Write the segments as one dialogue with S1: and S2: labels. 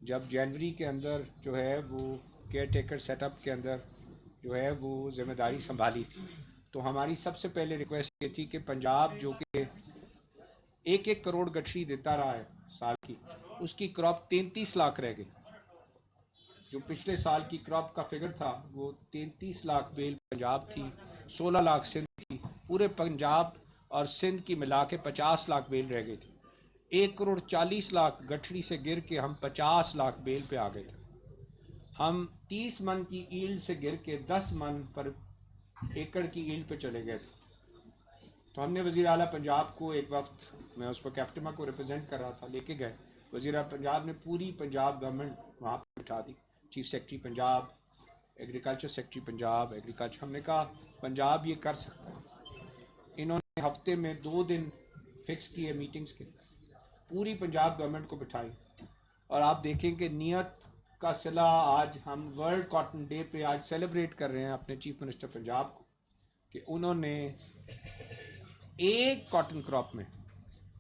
S1: जब जनवरी के अंदर जो है वो केयर टेकर सेटअप के अंदर जो है वो जिम्मेदारी संभाली थी, तो हमारी सबसे पहले रिक्वेस्ट ये थी कि पंजाब जो कि 1-1 करोड़ गठरी देता रहा है साल की, उसकी क्रॉप 33 लाख रह गई। जो पिछले साल की क्रॉप का फिगर था वो 33 लाख बेल पंजाब थी, 16 लाख सिंध थी। पूरे पंजाब और सिंध की मिला के 50 लाख बेल रह गई थी। 1 करोड़ 40 लाख गठरी से गिर के हम 50 लाख बेल पे आ गए थे। हम 30 मन की ईल्ड से गिर के 10 मन पर एकड़ की ईल्ड पे चले गए थे। तो हमने वज़ीर आला पंजाब को, एक वक्त मैं उस पर कैप्टमा को रिप्रेजेंट कर रहा था, लेके गए। वज़ीर आला पंजाब ने पूरी पंजाब गवर्नमेंट वहाँ पर बिठा दी, chief secretary Punjab, agriculture secretary Punjab, agriculture. हमने कहा पंजाब ये कर सकता है। इन्होंने हफ्ते में 2 दिन फिक्स किए मीटिंग्स के, पूरी पंजाब गवर्नमेंट को बिठाई। और आप देखें कि नियत का सिला आज हम वर्ल्ड कॉटन डे पे आज सेलिब्रेट कर रहे हैं अपने चीफ मिनिस्टर पंजाब को, कि उन्होंने एक कॉटन क्रॉप में,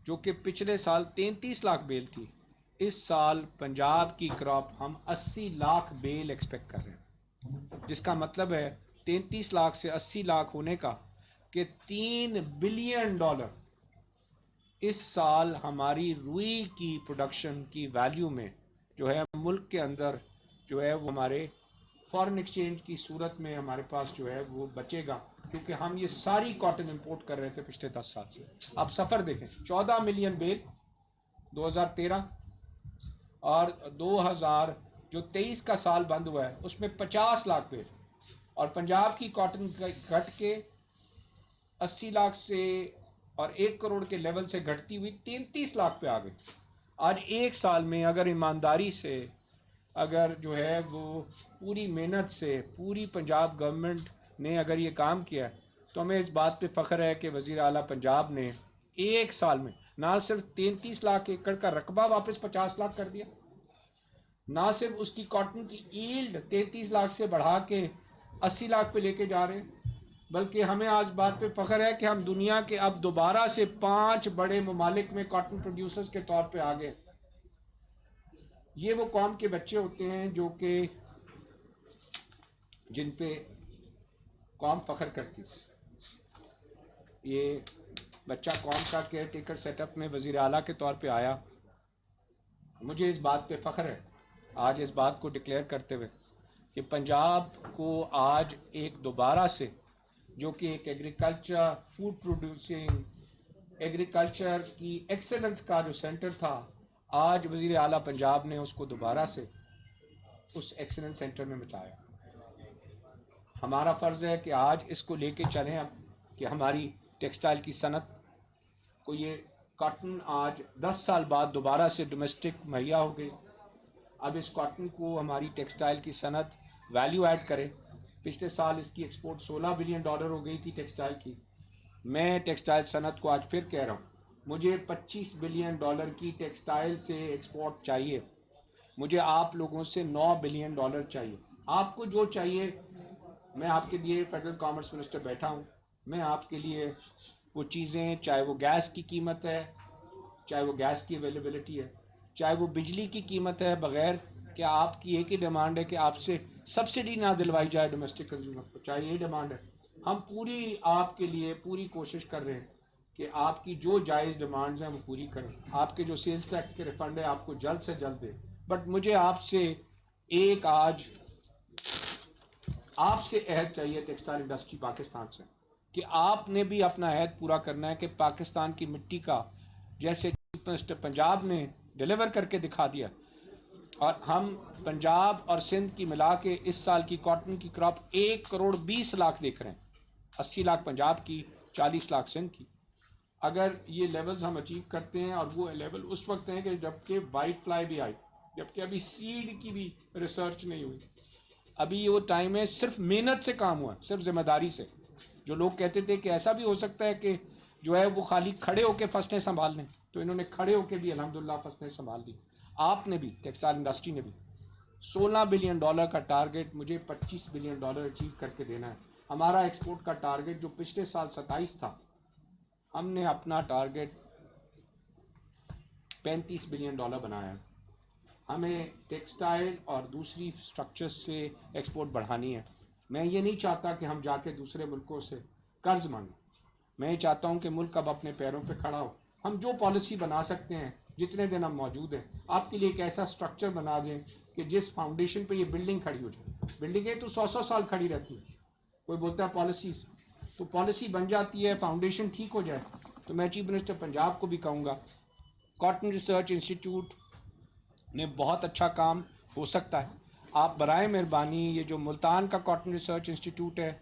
S1: जो कि पिछले साल 33 लाख बेल थी, इस साल पंजाब की क्रॉप हम 80 लाख बेल एक्सपेक्ट कर रहे हैं। जिसका मतलब है 33 लाख से 80 लाख होने का कि $3 बिलियन इस साल हमारी रुई की प्रोडक्शन की वैल्यू में जो है मुल्क के अंदर जो है वो हमारे फॉरेन एक्सचेंज की सूरत में हमारे पास जो है वो बचेगा, क्योंकि हम ये सारी कॉटन इंपोर्ट कर रहे थे पिछले 10 साल से। आप सफ़र देखें, 14 मिलियन बेल 2013 और 2000 जो 23 का साल बंद हुआ है उसमें 50 लाख बेल, और पंजाब की कॉटन घट के 80 लाख से और 1 करोड़ के लेवल से घटती हुई 33 लाख पे आ गई। आज एक साल में अगर ईमानदारी से, अगर जो है वो पूरी मेहनत से पूरी पंजाब गवर्नमेंट ने अगर ये काम किया, तो हमें इस बात पे फ़ख्र है कि वज़ीर आला पंजाब ने एक साल में ना सिर्फ 33 लाख एकड़ का रकबा वापस 50 लाख कर दिया, ना सिर्फ उसकी कॉटन की ईल्ड 33 लाख से बढ़ा के 80 लाख पे लेके जा रहे हैं, बल्कि हमें आज बात पे फ़ख्र है कि हम दुनिया के अब दोबारा से 5 बड़े ममालिक में कॉटन प्रोड्यूसर्स के तौर पे आ गए। ये वो कौम के बच्चे होते हैं जो कि जिन पे कौम फ़ख्र करती है। ये बच्चा कौम का केयर टेकर सेटअप में वज़ीर आला के तौर पे आया। मुझे इस बात पे फ़ख्र है आज इस बात को डिक्लेयर करते हुए कि पंजाब को आज एक दोबारा से, जो कि एक एग्रीकल्चर, फूड प्रोड्यूसिंग, एग्रीकल्चर की एक्सेलेंस का जो सेंटर था, आज वज़ीर आला पंजाब ने उसको दोबारा से उस एक्सेलेंस सेंटर में बचाया। हमारा फ़र्ज़ है कि आज इसको लेके चलें अब, कि हमारी टेक्सटाइल की सनत को ये कॉटन आज 10 साल बाद दोबारा से डोमेस्टिक मुहैया हो गई। अब इस कॉटन को हमारी टेक्सटाइल की सनत वैल्यू ऐड करे। पिछले साल इसकी एक्सपोर्ट $16 बिलियन हो गई थी टेक्सटाइल की। मैं टेक्सटाइल सनत को आज फिर कह रहा हूँ, मुझे $25 बिलियन की टेक्सटाइल से एक्सपोर्ट चाहिए। मुझे आप लोगों से $9 बिलियन चाहिए। आपको जो चाहिए, मैं आपके लिए फेडरल कॉमर्स मिनिस्टर बैठा हूँ, मैं आपके लिए वो चीज़ें, चाहे वो गैस की कीमत है, चाहे वो गैस की अवेलेबिलिटी है, चाहे वो बिजली की कीमत है, बग़ैर कि आपकी एक ही डिमांड है कि आपसे सब्सिडी ना दिलवाई जाए डोमेस्टिक कंज्यूमर को, चाहे ये डिमांड है। हम पूरी आपके लिए पूरी कोशिश कर रहे हैं कि आपकी जो जायज़ डिमांड्स हैं वो पूरी करें। आपके जो सेल्स टैक्स के रिफंड है आपको जल्द से जल्द दें। बट मुझे आपसे एक आज आपसे अहद चाहिए टेक्सटाइल इंडस्ट्री पाकिस्तान से, कि आपने भी अपना अहद पूरा करना है कि पाकिस्तान की मिट्टी का, जैसे चीफ मिनिस्टर पंजाब ने डिलीवर करके दिखा दिया, और हम पंजाब और सिंध की मिला के इस साल की कॉटन की क्रॉप 1 करोड़ 20 लाख देख रहे हैं। 80 लाख पंजाब की, 40 लाख सिंध की। अगर ये लेवल्स हम अचीव करते हैं, और वो लेवल उस वक्त हैं कि जबकि वाइट फ्लाई भी आई, जबकि अभी सीड की भी रिसर्च नहीं हुई, अभी वो टाइम है सिर्फ मेहनत से काम हुआ, सिर्फ जिम्मेदारी से। जो लोग कहते थे कि ऐसा भी हो सकता है कि जो है वो खाली खड़े होकर फसलें संभाल लें, तो इन्होंने खड़े होकर भी अल्हम्दुलिल्लाह फसलें संभाल ली। आपने भी, टेक्सटाइल इंडस्ट्री ने भी। $16 बिलियन का टारगेट मुझे $25 बिलियन अचीव करके देना है। हमारा एक्सपोर्ट का टारगेट जो पिछले साल 27 था, हमने अपना टारगेट $35 बिलियन बनाया है। हमें टेक्सटाइल और दूसरी स्ट्रक्चर्स से एक्सपोर्ट बढ़ानी है। मैं ये नहीं चाहता कि हम जाके दूसरे मुल्कों से कर्ज मांगें। मैं ये चाहता हूँ कि मुल्क अब अपने पैरों पे खड़ा हो। हम जो पॉलिसी बना सकते हैं जितने दिन हम मौजूद हैं, आपके लिए एक ऐसा स्ट्रक्चर बना दें कि जिस फाउंडेशन पे ये बिल्डिंग खड़ी हो जाए। बिल्डिंगें तो 100-100 साल खड़ी रहती हैं। कोई बोलता है पॉलिसीज, तो पॉलिसी बन जाती है, फाउंडेशन ठीक हो जाए। तो मैं चीफ मिनिस्टर पंजाब को भी कहूँगा, कॉटन रिसर्च इंस्टीट्यूट ने बहुत अच्छा काम हो सकता है। आप बराए मेहरबानी ये जो मुल्तान का कॉटन रिसर्च इंस्टीट्यूट है,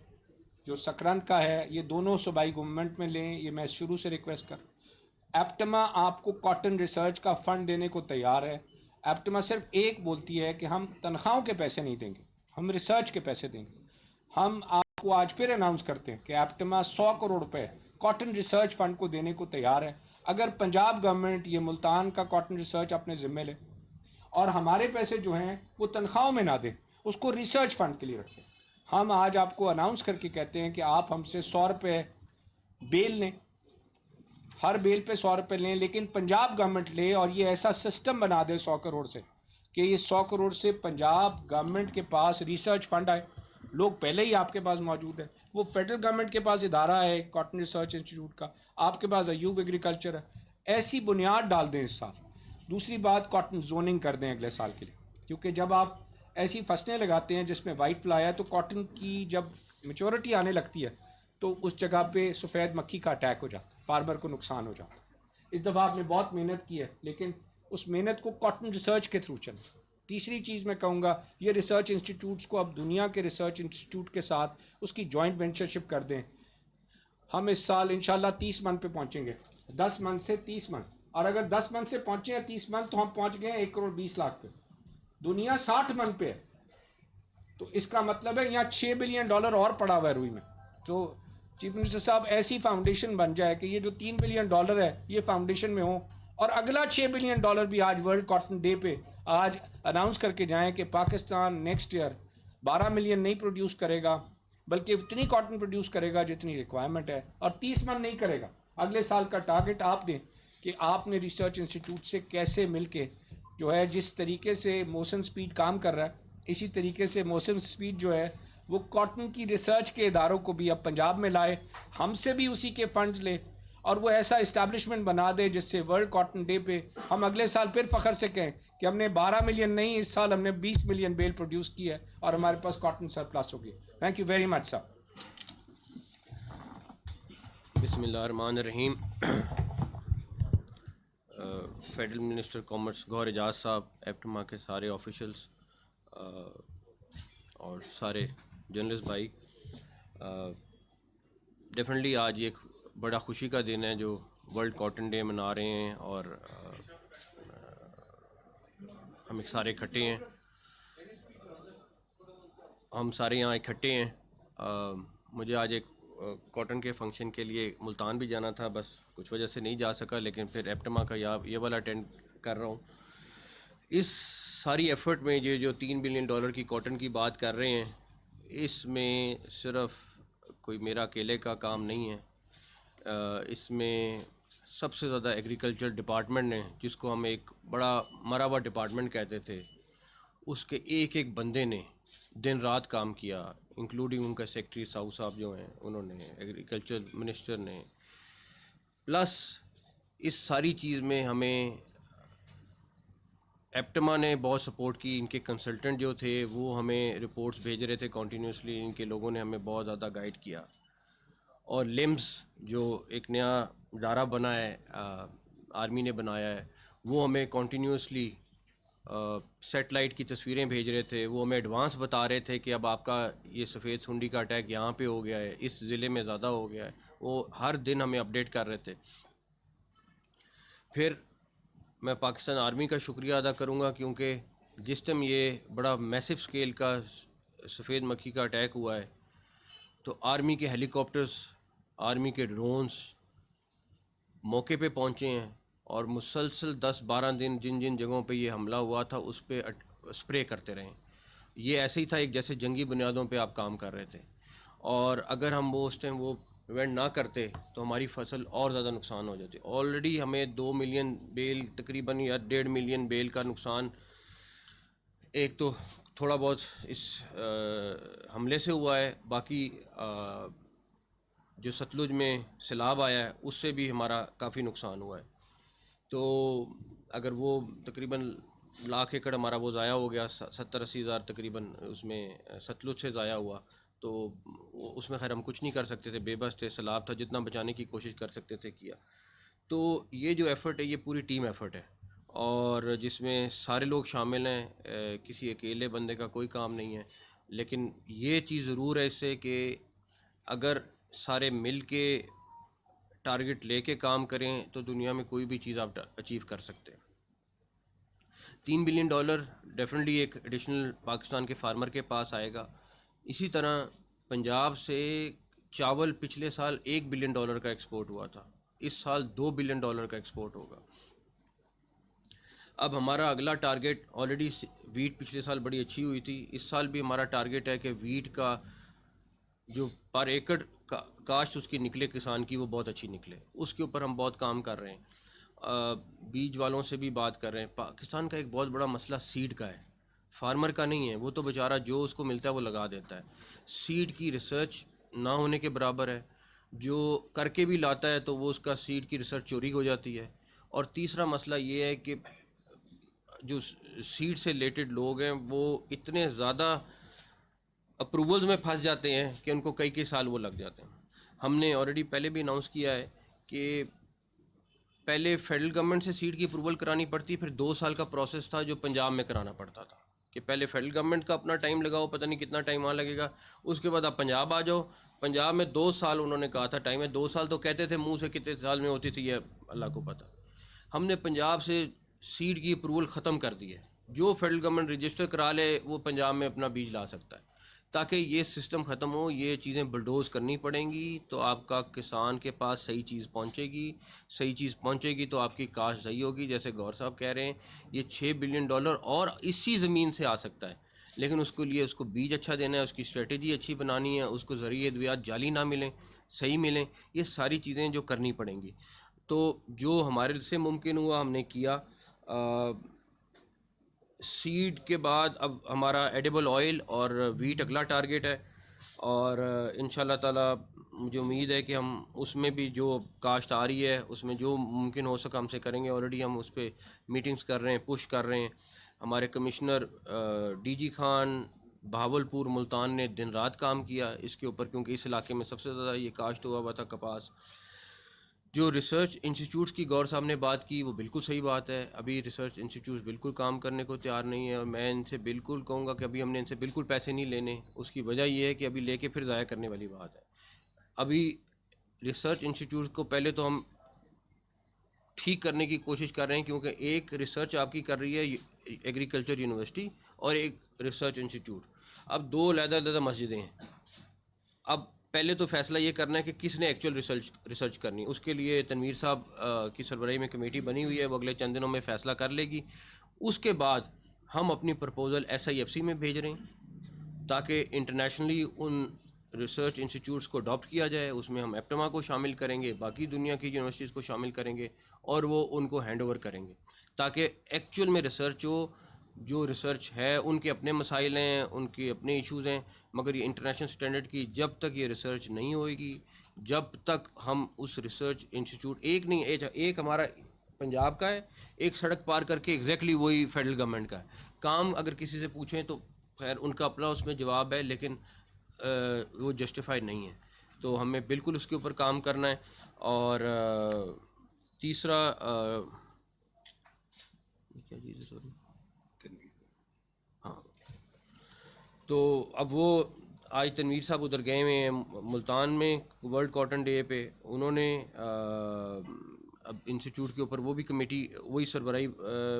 S1: जो सकरंद का है, ये दोनों सूबाई गवर्नमेंट में लें, ये मैं शुरू से रिक्वेस्ट कर। एप्टमा आपको कॉटन रिसर्च का फ़ंड देने को तैयार है। एप्टमा सिर्फ एक बोलती है कि हम तनख्वाहों के पैसे नहीं देंगे, हम रिसर्च के पैसे देंगे। हम आपको आज फिर अनाउंस करते हैं कि एप्टमा 100 करोड़ रुपए कॉटन रिसर्च फ़ंड को देने को तैयार है। अगर पंजाब गवर्नमेंट ये मुल्तान का कॉटन रिसर्च अपने ज़िम्मे ले और हमारे पैसे जो हैं वो तनख्वाहों में ना दें, उसको रिसर्च फ़ंड के लिए रखें। हम आज आपको अनाउंस करके कहते हैं कि आप हमसे 100 रुपये बेल लें, हर बेल पे 100 रुपये लें, लेकिन पंजाब गवर्नमेंट ले और ये ऐसा सिस्टम बना दे 100 करोड़ से कि ये 100 करोड़ से पंजाब गवर्नमेंट के पास रिसर्च फंड आए। लोग पहले ही आपके पास मौजूद है, वो फेडरल गवर्नमेंट के पास इदारा है कॉटन रिसर्च इंस्टीट्यूट का, आपके पास अयूब एग्रीकल्चर है। ऐसी बुनियाद डाल दें इस साल। दूसरी बात, कॉटन जोनिंग कर दें अगले साल के लिए, क्योंकि जब आप ऐसी फसलें लगाते हैं जिसमें वाइट फ्लाई है तो कॉटन की जब मेच्योरिटी आने लगती है तो उस जगह पे सफ़ेद मक्खी का अटैक हो जाता है, फार्मर को नुकसान हो जाता है। इस दफ़ा आपने बहुत मेहनत की है, लेकिन उस मेहनत को कॉटन रिसर्च के थ्रू चलें। तीसरी चीज़ मैं कहूँगा, ये रिसर्च इंस्टीट्यूट्स को अब दुनिया के रिसर्च इंस्टीट्यूट के साथ उसकी जॉइंट वेंचरशिप कर दें। हम इस साल इंशाल्लाह 30 मंथ पे पहुँचेंगे, 10 मंथ से 30 मंथ, और अगर 10 मंथ से पहुँचे हैं 30 मंथ तो हम पहुँच गए 1 करोड़ 20 लाख पे। दुनिया 60 मंथ पे है, तो इसका मतलब है यहाँ $6 बिलियन और पड़ा हुआ है रुई में। तो चीफ मिनिस्टर साहब, ऐसी फाउंडेशन बन जाए कि ये जो $3 बिलियन है ये फाउंडेशन में हो, और अगला $6 बिलियन भी आज वर्ल्ड कॉटन डे पे आज अनाउंस करके जाएं कि पाकिस्तान नेक्स्ट ईयर 12 मिलियन नहीं प्रोड्यूस करेगा, बल्कि उतनी कॉटन प्रोड्यूस करेगा जितनी रिक्वायरमेंट है, और 30 मन नहीं करेगा। अगले साल का टारगेट आप दें कि आपने रिसर्च इंस्टीट्यूट से कैसे मिलके जो है, जिस तरीके से मोशन स्पीड काम कर रहा है, इसी तरीके से मोशन स्पीड जो है वो कॉटन की रिसर्च के इदारों को भी अब पंजाब में लाए, हमसे भी उसी के फंड्स ले, और वो ऐसा इस्टेब्लिशमेंट बना दे जिससे वर्ल्ड कॉटन डे पे हम अगले साल फिर फ़ख्र से कहें कि हमने 12 मिलियन नहीं, इस साल हमने 20 मिलियन बेल प्रोड्यूस की है और हमारे पास कॉटन सरप्लस हो गई। Thank you very much sir.
S2: बिस्मिल्लाहिर्रहमानिर्रहीम। Federal minister commerce Gauhar Ejaz साहब, एप्टमा के सारे ऑफिशियल्स और सारे जर्नलिस्ट भाई, डेफिनेटली आज एक बड़ा खुशी का दिन है जो वर्ल्ड कॉटन डे मना रहे हैं, और हम सारे इकट्ठे हैं, हम सारे यहाँ इकट्ठे हैं। मुझे आज एक कॉटन के फंक्शन के लिए मुल्तान भी जाना था, बस कुछ वजह से नहीं जा सका, लेकिन फिर एप्टमा का ये वाला अटेंड कर रहा हूँ। इस सारी एफ़र्ट में ये जो $3 बिलियन की कॉटन की बात कर रहे हैं, इसमें सिर्फ कोई मेरा अकेले का काम नहीं है। इसमें सबसे ज़्यादा एग्रीकल्चर डिपार्टमेंट ने, जिसको हम एक बड़ा मरा हुआ डिपार्टमेंट कहते थे, उसके एक एक बंदे ने दिन रात काम किया, इंक्लूडिंग उनका सेक्रेटरी साहू साहब जो हैं उन्होंने, एग्रीकल्चर मिनिस्टर ने। प्लस इस सारी चीज़ में हमें एप्टमा ने बहुत सपोर्ट की, इनके कंसल्टेंट जो थे वो हमें रिपोर्ट्स भेज रहे थे कॉन्टीन्यूसली, इनके लोगों ने हमें बहुत ज़्यादा गाइड किया। और लिम्स जो एक नया इदारा बना है, आर्मी ने बनाया है, वो हमें कॉन्टीन्यूसली सेटेलाइट की तस्वीरें भेज रहे थे, वो हमें एडवांस बता रहे थे कि अब आपका ये सफ़ेद सुंडी का अटैक यहाँ पे हो गया है, इस ज़िले में ज़्यादा हो गया है, वो हर दिन हमें अपडेट कर रहे थे। फिर मैं पाकिस्तान आर्मी का शुक्रिया अदा करूँगा, क्योंकि जिस टाइम ये बड़ा मैसिव स्केल का सफ़ेद मक्खी का अटैक हुआ है तो आर्मी के हेलीकॉप्टर्स, आर्मी के ड्रोन्स मौके पे पहुँचे हैं और मुसलसल 10-12 दिन जिन जिन जगहों पे ये हमला हुआ था उस पर स्प्रे करते रहे। ये ऐसे ही था, एक जैसे जंगी बुनियादों पे आप काम कर रहे थे, और अगर हम वो उस टाइम वो इवेंट ना करते तो हमारी फसल और ज़्यादा नुकसान हो जाती। ऑलरेडी हमें 2 मिलियन बेल तकरीबन या 1.5 मिलियन बेल का नुकसान एक तो थोड़ा बहुत इस हमले से हुआ है, बाकी जो सतलुज में सैलाब आया है उससे भी हमारा काफ़ी नुकसान हुआ है। तो अगर वो तकरीबन लाख एकड़ हमारा वो ज़ाया हो गया, 70-80 हज़ार तकरीबन उसमें सतलुज से ज़ाया हुआ, तो उसमें खैर हम कुछ नहीं कर सकते थे, बेबस थे, सैलाब था, जितना बचाने की कोशिश कर सकते थे किया। तो ये जो एफ़र्ट है ये पूरी टीम एफ़र्ट है और जिसमें सारे लोग शामिल हैं, किसी अकेले बंदे का कोई काम नहीं है। लेकिन ये चीज़ ज़रूर है इससे कि अगर सारे मिल के टारगेट लेके काम करें तो दुनिया में कोई भी चीज़ आप अचीव कर सकते हैं। $3 बिलियन डेफिनेटली एक एडिशनल पाकिस्तान के फार्मर के पास आएगा। इसी तरह पंजाब से चावल पिछले साल $1 बिलियन का एक्सपोर्ट हुआ था, इस साल $2 बिलियन का एक्सपोर्ट होगा। अब हमारा अगला टारगेट, ऑलरेडी वीट पिछले साल बड़ी अच्छी हुई थी, इस साल भी हमारा टारगेट है कि वीट का जो पर एकड़ काश्त उसकी निकले किसान की वो बहुत अच्छी निकले, उसके ऊपर हम बहुत काम कर रहे हैं। बीज वालों से भी बात कर रहे हैं। पाकिस्तान का एक बहुत बड़ा मसला सीड का है, फार्मर का नहीं है। वो तो बेचारा जो उसको मिलता है वो लगा देता है। सीड की रिसर्च ना होने के बराबर है, जो करके भी लाता है तो वो उसका सीड की रिसर्च चोरी हो जाती है। और तीसरा मसला ये है कि जो सीड से रिलेटेड लोग हैं वो इतने ज़्यादा अप्रूवल्स में फंस जाते हैं कि उनको कई कई साल वो लग जाते हैं। हमने ऑलरेडी पहले भी अनाउंस किया है कि पहले फेडरल गवर्नमेंट से सीड की अप्रूवल करानी पड़ती, फिर 2 साल का प्रोसेस था जो पंजाब में कराना पड़ता था कि पहले फेडरल गवर्नमेंट का अपना टाइम लगाओ, पता नहीं कितना टाइम वहाँ लगेगा, उसके बाद आप पंजाब आ जाओ। पंजाब में 2 साल उन्होंने कहा था टाइम है, 2 साल तो कहते थे मुंह से, कितने साल में होती थी ये अल्लाह को पता। हमने पंजाब से सीड की अप्रूवल ख़त्म कर दी है, जो फेडरल गवर्नमेंट रजिस्टर करा ले वो पंजाब में अपना बीज ला सकता है। ताकि ये सिस्टम ख़त्म हो, ये चीज़ें बुलडोज़ करनी पड़ेंगी तो आपका किसान के पास सही चीज़ पहुंचेगी। सही चीज़ पहुंचेगी तो आपकी काश्त सही होगी। जैसे गौर साहब कह रहे हैं, ये $6 बिलियन और इसी ज़मीन से आ सकता है, लेकिन उसके लिए उसको बीज अच्छा देना है, उसकी स्ट्रेटजी अच्छी बनानी है, उसको ज़रिए अद्वियात जाली ना मिलें, सही मिलें। ये सारी चीज़ें जो करनी पड़ेंगी। तो जो हमारे से मुमकिन हुआ हमने किया। सीड के बाद अब हमारा एडिबल ऑयल और वीट अगला टारगेट है और इंशाल्लाह ताला मुझे उम्मीद है कि हम उसमें भी जो काश्त आ रही है उसमें जो मुमकिन हो सका हमसे करेंगे। ऑलरेडी हम उस पर मीटिंग्स कर रहे हैं, पुश कर रहे हैं। हमारे कमिश्नर डीजी खान बहावलपुर मुल्तान ने दिन रात काम किया इसके ऊपर, क्योंकि इस इलाके में सबसे ज़्यादा ये काश्त हुआ था कपास। जो रिसर्च इंस्टीट्यूट्स की गौर साहब ने बात की वो बिल्कुल सही बात है। अभी रिसर्च इंस्टीट्यूट्स बिल्कुल काम करने को तैयार नहीं है और मैं इनसे बिल्कुल कहूँगा कि अभी हमने इनसे बिल्कुल पैसे नहीं लेने। उसकी वजह ये है कि अभी लेके फिर ज़ाया करने वाली बात है। अभी रिसर्च इंस्टीट्यूट्स को पहले तो हम ठीक करने की कोशिश कर रहे हैं, क्योंकि एक रिसर्च आपकी कर रही है एग्रीकल्चर यूनिवर्सिटी और एक रिसर्च इंस्टीट्यूट। अब 2 अलग-अलग मस्जिदें हैं। अब पहले तो फैसला ये करना है कि किसने एक्चुअल रिसर्च करनी है। उसके लिए तनवीर साहब की सरबराही में कमेटी बनी हुई है, वो अगले चंद दिनों में फ़ैसला कर लेगी। उसके बाद हम अपनी प्रपोज़ल SIFC में भेज रहे हैं ताकि इंटरनेशनली उन रिसर्च इंस्टीट्यूट्स को अडॉप्ट किया जाए। उसमें हम एप्टमा को शामिल करेंगे, बाकी दुनिया की यूनिवर्सिटीज़ को शामिल करेंगे और वो उनको हैंड ओवर करेंगे ताकि एक्चुअल में रिसर्च हो। जो रिसर्च है उनके अपने मसाइल हैं, उनके अपने इश्यूज़ हैं, मगर ये इंटरनेशनल स्टैंडर्ड की जब तक ये रिसर्च नहीं होएगी, जब तक हम उस रिसर्च इंस्टीट्यूट एक नहीं, एक हमारा पंजाब का है, एक सड़क पार करके एग्जैक्टली वही फेडरल गवर्नमेंट का है। काम अगर किसी से पूछें तो खैर उनका अपना उसमें जवाब है, लेकिन वो जस्टिफाइड नहीं है। तो हमें बिल्कुल उसके ऊपर काम करना है। और तीसरा क्या चीज़ है, सॉरी, हाँ, तो अब वो आज तनवीर साहब उधर गए हुए हैं मुल्तान में वर्ल्ड कॉटन डे पे। उन्होंने अब इंस्टीट्यूट के ऊपर वो भी कमेटी वही सरबराही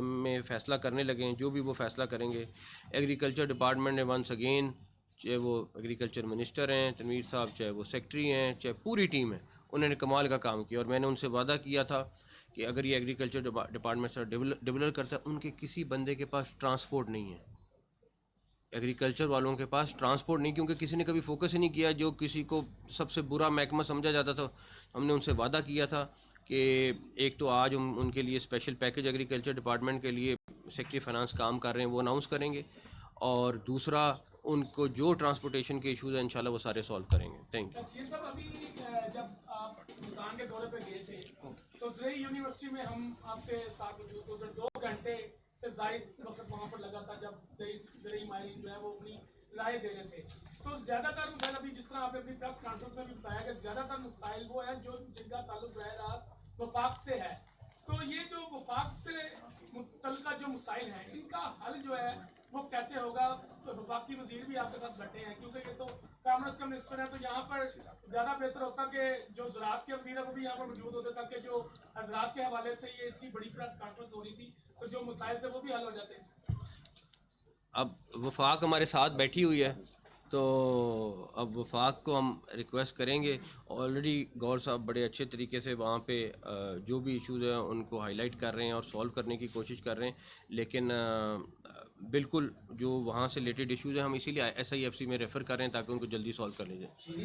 S2: में फ़ैसला करने लगे हैं। जो भी वो फ़ैसला करेंगे, एग्रीकल्चर डिपार्टमेंट ने वंस अगेन, चाहे वो एग्रीकल्चर मिनिस्टर हैं तनवीर साहब, चाहे वो सेक्रेटरी हैं, चाहे पूरी टीम है, उन्होंने कमाल का काम किया। और मैंने उनसे वादा किया था कि अगर ये एग्रीकल्चर डिपार्टमेंट से डेवलप करता है, उनके किसी बंदे के पास ट्रांसपोर्ट नहीं है, एग्रीकल्चर वालों के पास ट्रांसपोर्ट नहीं, क्योंकि किसी ने कभी फोकस ही नहीं किया। जो किसी को सबसे बुरा महकमा समझा जाता था, हमने उनसे वादा किया था कि एक तो आज हम उनके लिए स्पेशल पैकेज एग्रीकल्चर डिपार्टमेंट के लिए सेक्रेटरी फाइनेंस काम कर रहे हैं वो अनाउंस करेंगे, और दूसरा उनको जो ट्रांसपोर्टेशन के इशूज़ हैं इंशाल्लाह वो सारे सॉल्व करेंगे। Thank you.
S3: सीएम साहब, अभी जब आप मुल्तान के दौरे पे गए थे तो ज़रई यूनिवर्सिटी में हम आपके साथ मौजूद थे, उधर 2 घंटे से ज़ायद वक्त वहाँ पर लगा था जब ज़रई माहिरीन जो है वो अपनी राय दे रहे थे। तो ज़्यादातर मसाइल, अभी जिस तरह आपने अपनी प्रेस कॉन्फ्रेंस में भी बताया कि ज़्यादातर मसाइल वो है जो जिनका ताल्लुक बरह रास्त वफाक से है। तो ये जो वफाक से मुतल्लिका जो मसाइल हैं इनका हल जो है वो कैसे होगा? तो वफाकी वजीर भी आपके साथ बैठे हैं, क्योंकि ये तो कॉमर्स का मिनिस्टर है, तो यहाँ पर ज़्यादा बेहतर होता कि जो ज़राअत के वजीर है वो भी यहाँ पर मौजूद होते, ताकि जो हजरात के हवाले से ये इतनी बड़ी प्रेस कॉन्फ्रेंस हो रही थी तो जो मसाइल थे वो भी हल हो जाते हैं।
S2: अब वफाक हमारे साथ बैठी हुई है, तो अब वफाक को हम रिक्वेस्ट करेंगे। ऑलरेडी गौर साहब बड़े अच्छे तरीके से वहाँ पे जो भी इश्यूज़ हैं उनको हाईलाइट कर रहे हैं और सॉल्व करने की कोशिश कर रहे हैं, लेकिन बिल्कुल जो वहाँ से रिलेटेड इश्यूज़ हैं हम इसीलिए SIFC में रेफ़र कर रहे हैं ताकि उनको जल्दी सॉल्व कर लीजिए।
S4: चीनी,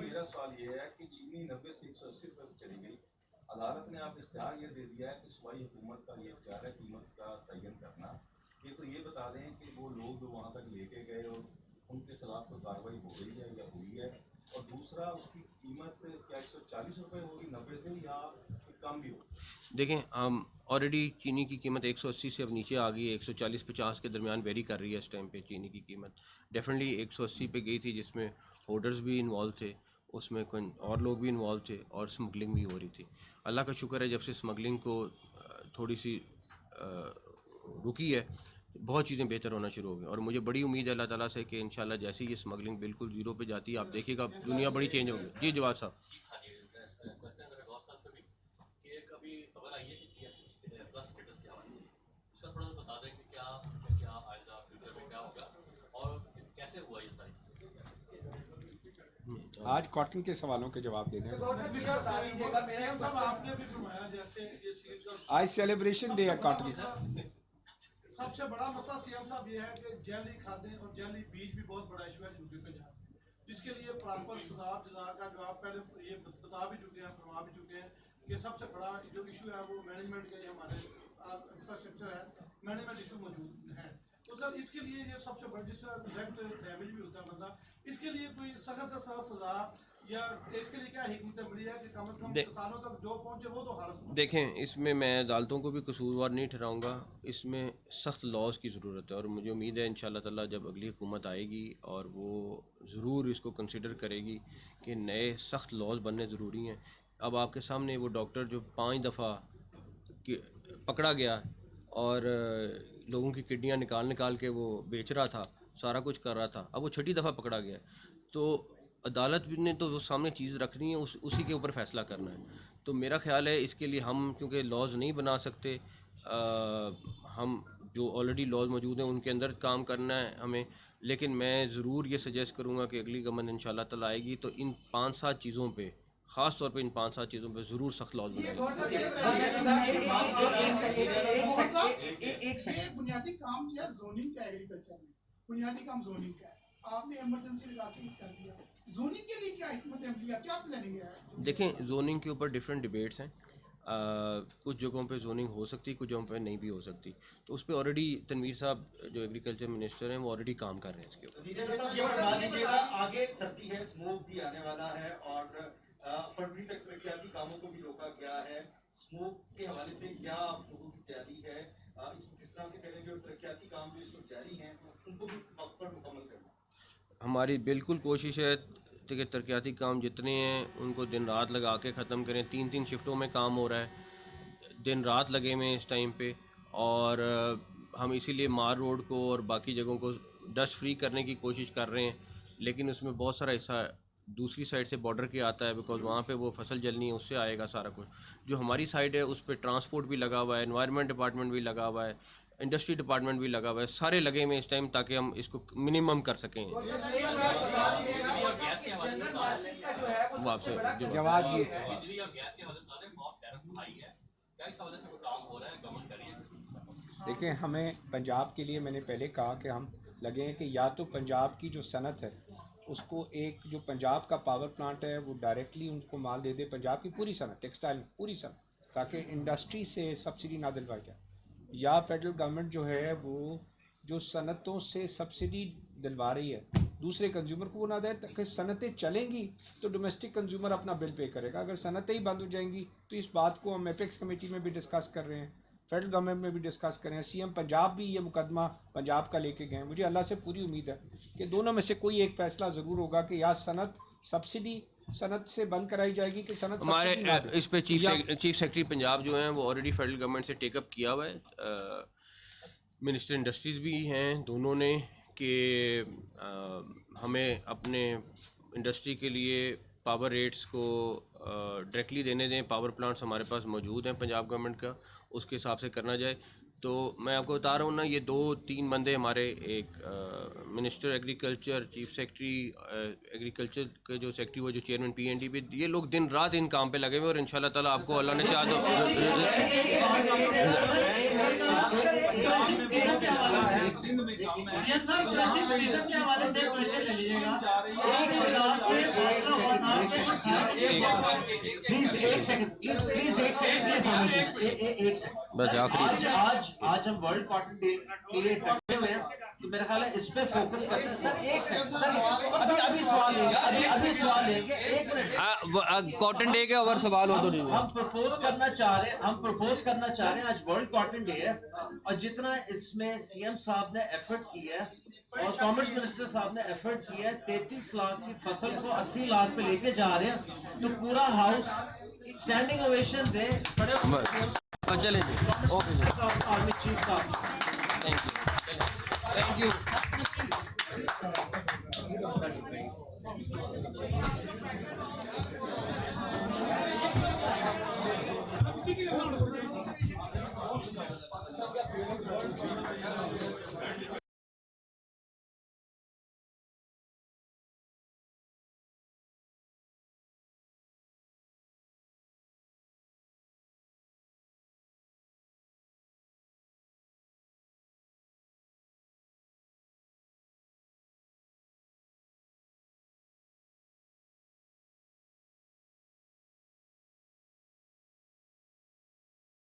S4: मेरा सवाल ये है कि चीनी 90 से 180 रुपये पर चली गई। अदालत ने आप इख्तियार ये दे दिया है कि सूबाई हुकूमत का ये इख्तियार है कीमत का तयन करना। ये तो ये बता दें कि वो लोग जो वहाँ तक लेके गए और उनके खिलाफ कोई कार्रवाई हो गई है या हुई है, और दूसरा उसकी कीमत क्या 140 रुपये होगी 90 से, या कम भी हो?
S2: देखें, हम ऑलरेडी चीनी की कीमत 180 से अब नीचे आ गई है, 140-50 के दरमियान वेरी कर रही है इस टाइम पे चीनी की कीमत। डेफिनेटली 180 पे गई थी, जिसमें होल्डर्स भी इन्वॉल्व थे, उसमें कुछ और लोग भी इन्वॉल्व थे और स्मगलिंग भी हो रही थी। अल्लाह का शुक्र है जब से स्मगलिंग को थोड़ी सी रुकी है, बहुत चीज़ें बेहतर होना शुरू हो गई, और मुझे बड़ी उम्मीद है अल्लाह ताला से कि इंशाल्लाह जैसे ही ये स्मगलिंग बिल्कुल ज़ीरो पे जाती है आप देखिएगा दुनिया बड़ी चेंज होगी। जी जवाब साहब।
S1: आज कॉटन के सवालों के जवाब देने हैं। आज सेलिब्रेशन डे है कॉटन।
S5: सबसे बड़ा मसला सीएम साहब ये है कि जैली खादें और जैली बीज भी बहुत बड़ा इशू है यूपी पे जहाँ, जिसके लिए प्रॉपर सजा का जवाब पहले ये बता भी चुके हैं, फरमा भी चुके हैं कि सबसे बड़ा जो इशू है वो मैनेजमेंट का, हमारे इंफ्रास्ट्रक्चर है, मैनेजमेंट इशू मौजूद है। तो सर इसके लिए ये सबसे बड़ा, जिसका डायरेक्ट डैमेज भी होता है बंदा, इसके लिए कोई सख्त से सख्त सजा या इसके लिए क्या हिकमत अमली है कि कम से कम किसानों तक जो पहुंचे वो तो हालत?
S2: देखें, इसमें मैं अदालतों को भी कसूरवार नहीं ठहराऊंगा, इसमें सख्त लॉज की ज़रूरत है, और मुझे उम्मीद है इंशाल्लाह ताला जब अगली हुकूमत आएगी और वो ज़रूर इसको कंसिडर करेगी कि नए सख्त लॉज बनने ज़रूरी हैं। अब आपके सामने वो डॉक्टर जो 5 दफ़ा पकड़ा गया और लोगों की किडनियाँ निकाल के वो बेच रहा था, सारा कुछ कर रहा था, अब वो 6ठी दफ़ा पकड़ा गया, तो अदालत ने तो वो सामने चीज़ रखनी है, उसी के ऊपर फ़ैसला करना है। तो मेरा ख़्याल है इसके लिए हम क्योंकि लॉज नहीं बना सकते, हम जो ऑलरेडी लॉज मौजूद हैं उनके अंदर काम करना है हमें, लेकिन मैं ज़रूर ये सजेस्ट करूँगा कि अगली गवर्नमेंट इंशाल्लाह ताला आएगी तो इन 5-7 चीज़ों पे, ख़ास तौर पे इन 5-7 चीज़ों पे ज़रूर सख्त लॉज बनाएंगे।
S6: बुनियादी काम जो है जोनिंग का, एग्रीकल्चर में बुनियादी काम जोनिंग का है, आपने इमरजेंसी लगा के कर दिया। जोनिंग के लिए क्या हिकमत अमली है, क्या प्लानिंग है?
S2: देखें, जोनिंग के ऊपर डिफरेंट डिबेट्स हैं, कुछ जगहों पे जोनिंग हो सकती, कुछ जगहों पे नहीं भी हो सकती, तो उस पर ऑलरेडी तनवीर साहब जो एग्रीकल्चर मिनिस्टर हैं वो ऑलरेडी काम कर रहे हैं इसके ऊपर।
S4: आगे सर्दी है, स्मोक भी आने वाला है, और फरवरी तक तरक्याती कामों को भी रोका गया है। स्मोक के हवाले से क्या आप लोगों की तैयारी है, इसको किस तरह से करेंगे, और तरक्याती काम जो इस वक्त जारी हैं उनको भी वक्त पर मुकम्मल करना?
S2: हमारी बिल्कुल कोशिश है कि तरक्याती काम जितने हैं उनको दिन रात लगा के ख़त्म करें। 3-3 शिफ्टों में काम हो रहा है, दिन रात लगे हुए हैं इस टाइम पे, और हम इसीलिए मार रोड को और बाकी जगहों को डस्ट फ्री करने की कोशिश कर रहे हैं, लेकिन उसमें बहुत सारा हिस्सा दूसरी साइड से बॉर्डर के आता है, बिकॉज वहाँ पे वो फसल जलनी है, उससे आएगा सारा कुछ। जो हमारी साइड है उस पर ट्रांसपोर्ट भी लगा हुआ है, एनवायरनमेंट डिपार्टमेंट भी लगा हुआ है, इंडस्ट्री डिपार्टमेंट भी लगा हुआ है, सारे लगे हुए इस टाइम ताकि हम इसको मिनिमम कर सकें। वो आपसे
S1: जवाब जी। देखें, हमें पंजाब के लिए मैंने पहले कहा कि हम लगे हैं कि या तो पंजाब की जो सनत है उसको, एक जो पंजाब का पावर प्लांट है वो डायरेक्टली उनको माल दे दे, पंजाब की पूरी सनत, टेक्सटाइल पूरी सनत, ताकि इंडस्ट्री से सब्सिडी ना दिलवाई जाए। या फेडरल गवर्नमेंट जो है वो जो सनतों से सब्सिडी दिलवा रही है दूसरे कंज्यूमर को वो ना दे, ताकि सनतें चलेंगी तो डोमेस्टिक कंज्यूमर अपना बिल पे करेगा। अगर सनतें ही बंद हो जाएंगी तो इस बात को हम एपेक्स कमेटी में भी डिस्कस कर रहे हैं, फेडरल गवर्नमेंट में भी डिस्कस कर रहे हैं। सीएम पंजाब भी ये मुकदमा पंजाब का लेके गए हैं। मुझे अल्लाह से पूरी उम्मीद है कि दोनों में से कोई एक फैसला ज़रूर होगा कि या सनत सब्सिडी सनत से बंद कराई जाएगी कि सनत
S2: हमारे
S1: सब्सिडी ना दे।
S2: इस पे चीफ सेक्रेटरी पंजाब जो हैं वो ऑलरेडी फेडरल गवर्नमेंट से टेकअप किया हुआ है, मिनिस्टर इंडस्ट्रीज़ भी हैं दोनों ने, कि हमें अपने इंडस्ट्री के लिए पावर रेट्स को डायरेक्टली देने दें। पावर प्लांट्स हमारे पास मौजूद हैं पंजाब गवर्नमेंट का, उसके हिसाब से करना जाए। तो मैं आपको बता रहा हूँ ना, ये 2-3 बंदे हमारे, एक minister agriculture, chief secretary agriculture के जो सेक्रेटरी वो जो चेयरमैन पीएनडी पे, ये लोग दिन रात इन काम पे लगे हुए और इंशाल्लाह ताला आपको अल्लाह ने चाहा तो बस आखिरी
S7: आज हम वर्ल्ड कॉटन डे के लिए इकट्ठे हुए हैं, तो मेरा ख्याल है इस पे फोकस करते हैं। सर एक सेकंड, सर अभी सवाल लेंगे, अभी सवाल लेंगे, 1 मिनट।
S2: कॉटन डे के अगर सवाल हो तो नहीं।
S7: हम प्रपोज करना चाह रहे हैं आज वर्ल्ड कॉटन डे है, और जितना इसमें सीएम साहब ने एफर्ट किया है और कॉमर्स मिनिस्टर साहब ने एफर्ट किया है, 33 लाख की फसल को 80 लाख पे लेके जा रहे हैं, तो पूरा हाउस स्टैंडिंग ओवेशन दे।
S2: चलें जी, ओके,
S7: आर्मी चीफ साहब,
S2: थैंक यू।